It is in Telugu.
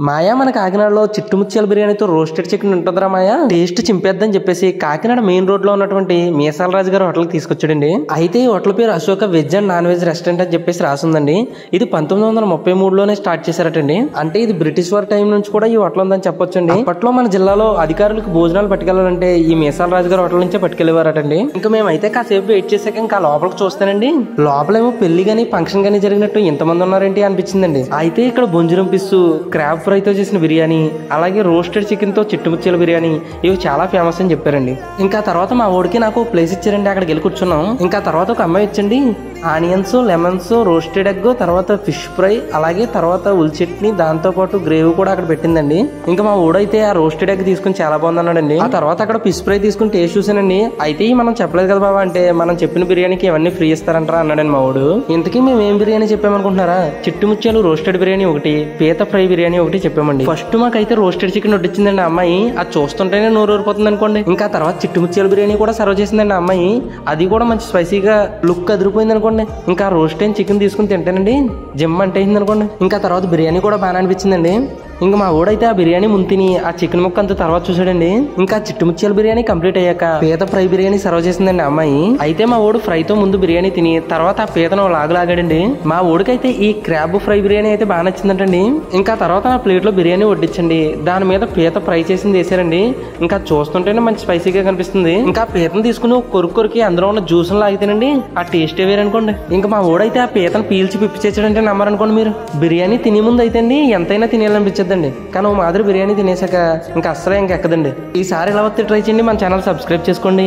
మాయా మన కాకినాడలో చిట్టుముత్యాల బిర్యానీతో రోస్టెడ్ చికెన్ ఉంటుందిరా మాయా, టేస్ట్ చింపేద్దని చెప్పేసి కాకినాడ మెయిన్ రోడ్ లో ఉన్నటువంటి మీసాల రాజు గారు హోటల్ తీసుకొచ్చాడండి. అయితే ఈ హోటల్ పేరు Ashoka veg and non veg restaurant అని చెప్పేసి రాసిందండి. ఇది 1933లోనే స్టార్ట్ చేశారటండి. అంటే ఇది బ్రిటిష్ వారి టైం నుంచి కూడా ఈ హోటల్ ఉందని చెప్పొచ్చండి. అప్పట్లో మన జిల్లాలో అధికారులకు భోజనాలు పట్టుకెళ్లాలంటే ఈ మీసాల రాజు గారు హోటల్ నుంచే పట్టుకెళ్లేవారటండి. ఇంకా మేమైతే కాసేపు వెయిట్ చేసాక ఇంకా లోపలికి చూస్తానండి, లోపలేమో పెళ్లి గానీ ఫంక్షన్ గానీ జరిగినట్టు ఇంతమంది ఉన్నారేంటి అనిపించిందండి. అయితే ఇక్కడ బొంజురం పిస్సు, క్రాబ్ ఫ్రైతో చేసిన బిర్యానీ, అలాగే రోస్టెడ్ చికెన్ తో చిట్టుముత్యాల బిర్యానీ ఇవి చాలా ఫేమస్ అని చెప్పారండి. ఇంకా తర్వాత మా ఊడికి నాకు ప్లేస్ ఇచ్చారండి, అక్కడికి వెళ్ళి కూర్చున్నాం. ఇంకా తర్వాత ఒక అమ్మాయి వచ్చండి ఆనియన్స్, లెమన్స్, రోస్టెడ్ ఎగ్, తర్వాత ఫిష్ ఫ్రై, అలాగే తర్వాత ఉల్ చట్నీ, దాంతో పాటు గ్రేవీ కూడా అక్కడ పెట్టిందండి. ఇంకా మా ఊడైతే ఆ రోస్టెడ్ ఎగ్ తీసుకుని చాలా బాగుంది అన్నాడండి. ఆ తర్వాత అక్కడ ఫిష్ ఫ్రై తీసుకుని టేస్ట్ చూసానండి. అయితే మనం చెప్పలేదు కదా బాబా అంటే, మనం చెప్పిన బిర్యానీకి ఇవన్నీ ఫ్రీ ఇస్తారంటారా అన్నాడండి మా ఊడు. ఇంతకీ మేము ఏం బిర్యానీ చెప్పామనుకుంటున్నారా? చిట్టుముత్యాలు రోస్టెడ్ బిర్యానీ ఒకటి, పీత ఫ్రై బిర్యానీ ఒకటి చెప్పామండి. ఫస్ట్ మాకైతే రోస్టెడ్ చికెన్ వడ్డించిందండి అమ్మాయి, అది చూస్తుంటేనే నోరు ఊరిపోతుంది అనుకోండి. ఇంకా తర్వాత చిట్టుముత్యాల బిర్యానీ కూడా సర్వ్ చేసిందండి అమ్మాయి, అది కూడా మంచి స్పైసీగా లుక్ అదిరిపోయింది అనుకోండి. ఇంకా రోస్ట్ అయిన చికెన్ తీసుకుని తింటానండి జిమ్ అంటే అయింది అనుకోండి. ఇంకా తర్వాత బిర్యానీ కూడా బాగా అనిపించిందండి. ఇంకా మా ఊడైతే ఆ బిర్యానీ ముందు తిని ఆ చికెన్ ముక్క అంతా తర్వాత చూసాడండి. ఇంకా చిట్టుముత్యాల బిర్యానీ కంప్లీట్ అయ్యాక పీత ఫ్రై బిర్యానీ సర్వ్ చేసిందండి అమ్మాయి. అయితే మా ఊడు ఫ్రైతో ముందు బిర్యానీ తిని తర్వాత ఆ పీతను లాగలాగాడండి. మా ఊడికైతే ఈ క్రాబ్ ఫ్రై బిర్యానీ అయితే బాగా నచ్చిందంటండి. ఇంకా తర్వాత నా ప్లేట్ లో బిర్యానీ వడ్డించండి, దాని మీద పీత ఫ్రై చేసింది వేసారండి. ఇంకా చూస్తుంటేనే మంచి స్పైసీగా కనిపిస్తుంది. ఇంకా పీతను తీసుకుని కొరికి అందులో ఉన్న జ్యూస్ లాగితేనండి ఆ టేస్ట్ వేరనుకోండి. ఇంకా మా ఊడైతే ఆ పీతను పీల్చి పిప్పి చేసాడంటే నమ్మరనుకోండి మీరు. బిర్యానీ తినే ముందు అయితే అండి ఎంతైనా తినేయాలనిపించదు, కానీ ఓ మాదిరి బిర్యానీ తినేసాక ఇంకా అస్సలే ఇంకెక్కదండి. ఈసారి ఎలా వస్తే ట్రై చేయండి, మన ఛానల్ సబ్స్క్రైబ్ చేసుకోండి.